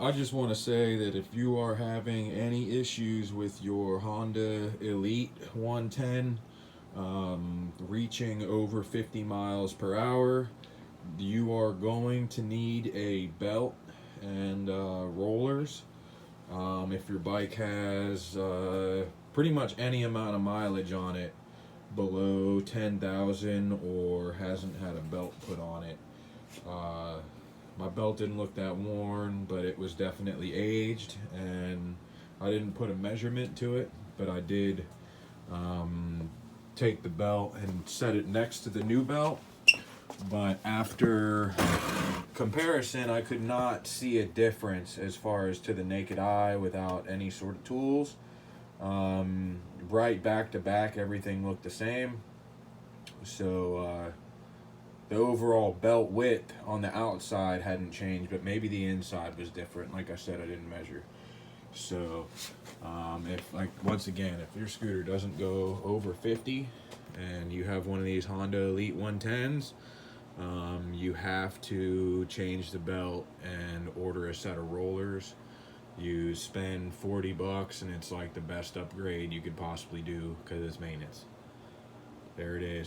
I just want to say that if you are having any issues with your Honda Elite 110 reaching over 50 miles per hour, you are going to need a belt and rollers. If your bike has pretty much any amount of mileage on it below 10,000 or hasn't had a belt put on it. My belt didn't look that worn, but it was definitely aged, and I didn't put a measurement to it, but I did take the belt and set it next to the new belt. But after comparison, I could not see a difference as far as to the naked eye without any sort of tools. Right back to back, everything looked the same. So the overall belt width on the outside hadn't changed, but maybe the inside was different. Like I said, I didn't measure. So if, like, once again, if your scooter doesn't go over 50 and you have one of these Honda Elite 110s, you have to change the belt and order a set of rollers. You spend $40 and it's like the best upgrade you could possibly do because it's maintenance. There it is.